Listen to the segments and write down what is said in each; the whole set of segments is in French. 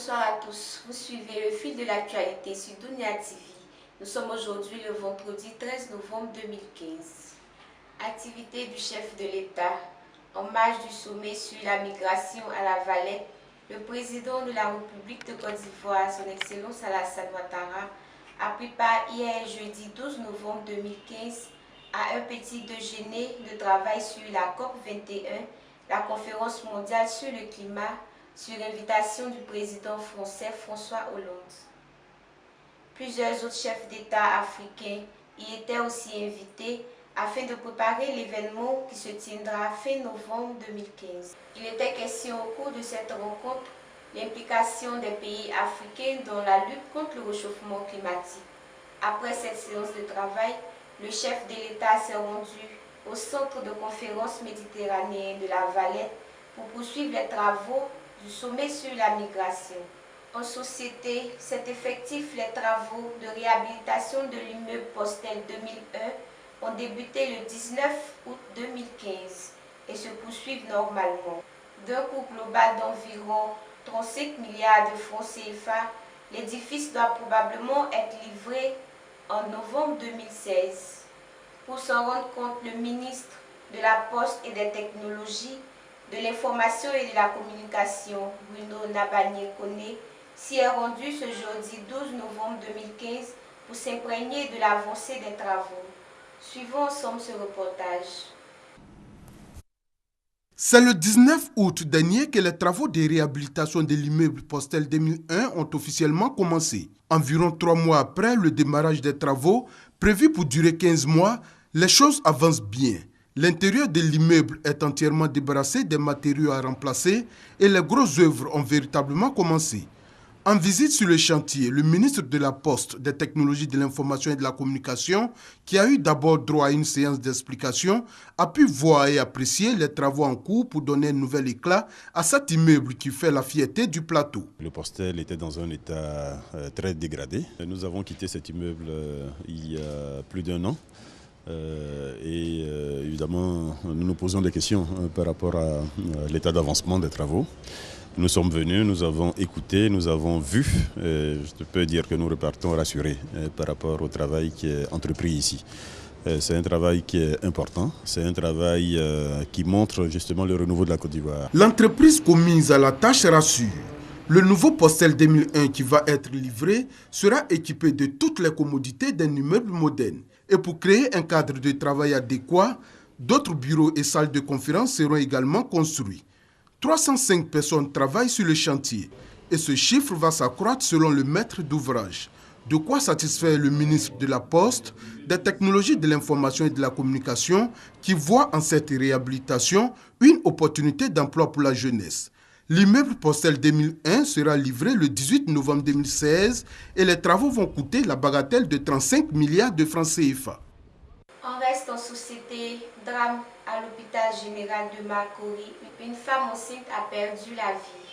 Bonsoir à tous. Vous suivez le fil de l'actualité sur Dunia TV. Nous sommes aujourd'hui le vendredi 13 novembre 2015. Activité du chef de l'État. En marge du sommet sur la migration à la Valette, le président de la République de Côte d'Ivoire, son Excellence Alassane Ouattara, a pris part hier jeudi 12 novembre 2015 à un petit déjeuner de travail sur la COP 21, la conférence mondiale sur le climat, sur l'invitation du président français François Hollande. Plusieurs autres chefs d'État africains y étaient aussi invités afin de préparer l'événement qui se tiendra fin novembre 2015. Il était question au cours de cette rencontre l'implication des pays africains dans la lutte contre le réchauffement climatique. Après cette séance de travail, le chef de l'État s'est rendu au centre de conférence méditerranéen de la Valette pour poursuivre les travaux du sommet sur la migration. En société, c'est effectif, les travaux de réhabilitation de l'immeuble Postel 2001 ont débuté le 19 août 2015 et se poursuivent normalement. D'un coût global d'environ 35 milliards de francs CFA, l'édifice doit probablement être livré en novembre 2016. Pour s'en rendre compte, le ministre de la Poste et des Technologies, de l'Information et de la Communication, Bruno Nabagné-Koné, s'y est rendu ce jeudi 12 novembre 2015 pour s'imprégner de l'avancée des travaux. Suivons ensemble ce reportage. C'est le 19 août dernier que les travaux de réhabilitation de l'immeuble Postel 2001 ont officiellement commencé. Environ 3 mois après le démarrage des travaux, prévus pour durer 15 mois, les choses avancent bien. L'intérieur de l'immeuble est entièrement débarrassé des matériaux à remplacer et les grosses œuvres ont véritablement commencé. En visite sur le chantier, le ministre de la Poste, des Technologies de l'Information et de la Communication, qui a eu d'abord droit à une séance d'explication, a pu voir et apprécier les travaux en cours pour donner un nouvel éclat à cet immeuble qui fait la fierté du plateau. Le Postel était dans un état très dégradé. Nous avons quitté cet immeuble il y a plus d'1 an. Évidemment, nous nous posons des questions par rapport à l'état d'avancement des travaux. Nous sommes venus, nous avons écouté, nous avons vu. Je peux dire que nous repartons rassurés par rapport au travail qui est entrepris ici. C'est un travail qui est important, c'est un travail qui montre justement le renouveau de la Côte d'Ivoire. L'entreprise commise à la tâche rassure. Le nouveau Postel 2001 qui va être livré sera équipé de toutes les commodités d'un immeuble moderne. Et pour créer un cadre de travail adéquat, d'autres bureaux et salles de conférence seront également construits. 305 personnes travaillent sur le chantier et ce chiffre va s'accroître selon le maître d'ouvrage. De quoi satisfaire le ministre de la Poste, des Technologies de l'Information et de la Communication qui voit en cette réhabilitation une opportunité d'emploi pour la jeunesse. L'immeuble Postel 2001 sera livré le 18 novembre 2016 et les travaux vont coûter la bagatelle de 35 milliards de francs CFA. On reste en société, drame à l'hôpital général de Makori. Une femme enceinte a perdu la vie.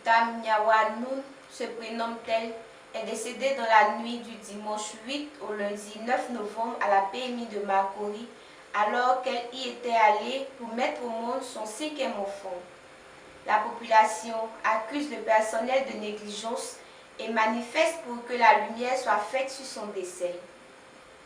Dame Nyawanoun, se prénomme-t-elle, est décédée dans la nuit du dimanche 8 au lundi 9 novembre à la PMI de Makori, alors qu'elle y était allée pour mettre au monde son 5e enfant. La population accuse le personnel de négligence et manifeste pour que la lumière soit faite sur son décès.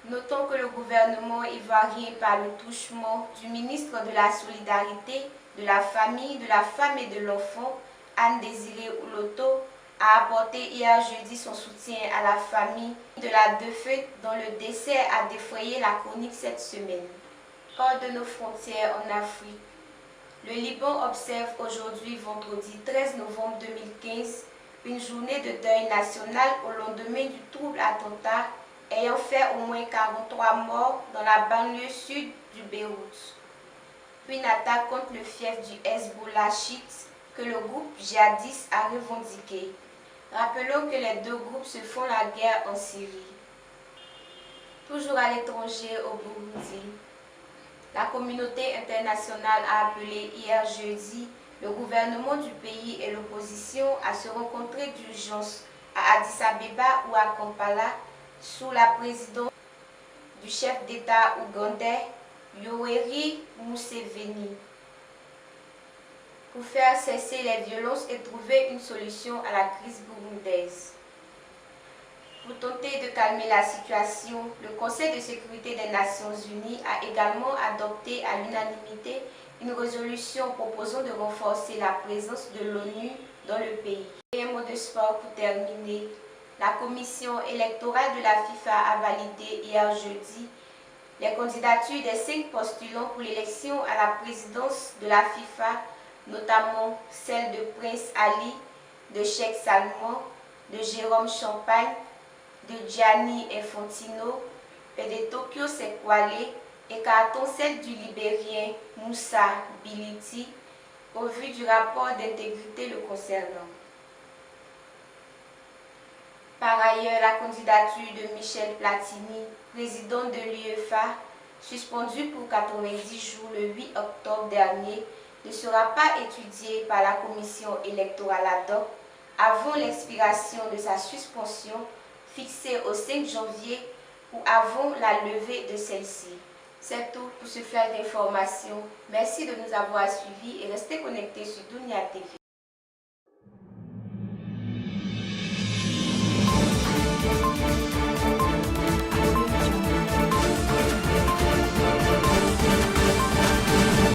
Notons que le gouvernement ivoirien, par le truchement du ministre de la Solidarité, de la Famille, de la Femme et de l'Enfant, Anne-Désirée Ouloto, a apporté hier jeudi son soutien à la famille de la défunte dont le décès a défrayé la chronique cette semaine. Hors de nos frontières en Afrique, le Liban observe aujourd'hui, vendredi 13 novembre 2015, une journée de deuil national au lendemain du trouble attentat ayant fait au moins 43 morts dans la banlieue sud du Beyrouth. Une attaque contre le fief du Hezbollah chiite que le groupe djihadiste a revendiqué. Rappelons que les deux groupes se font la guerre en Syrie. Toujours à l'étranger au Burundi, la communauté internationale a appelé hier jeudi le gouvernement du pays et l'opposition à se rencontrer d'urgence à Addis Abeba ou à Kampala sous la présidence du chef d'État ougandais Yoweri Museveni. pour faire cesser les violences et trouver une solution à la crise burundaise. Pour tenter de calmer la situation, le Conseil de sécurité des Nations Unies a également adopté à l'unanimité une résolution proposant de renforcer la présence de l'ONU dans le pays. Et un mot de sport pour terminer. La commission électorale de la FIFA a validé hier jeudi les candidatures des 5 postulants pour l'élection à la présidence de la FIFA, notamment celle de Prince Ali, de Cheikh Salman, de Jérôme Champagne, de Gianni Infantino et de Tokyo Sekwale, écartant celle du Libérien Moussa Bility au vu du rapport d'intégrité le concernant. Par ailleurs, la candidature de Michel Platini, président de l'UEFA, suspendue pour 90 jours le 8 octobre dernier, ne sera pas étudiée par la commission électorale ad hoc avant l'expiration de sa suspension fixée au 5 janvier ou avant la levée de celle-ci. C'est tout pour ce flash d'information. Merci de nous avoir suivis et restez connectés sur Dunia TV.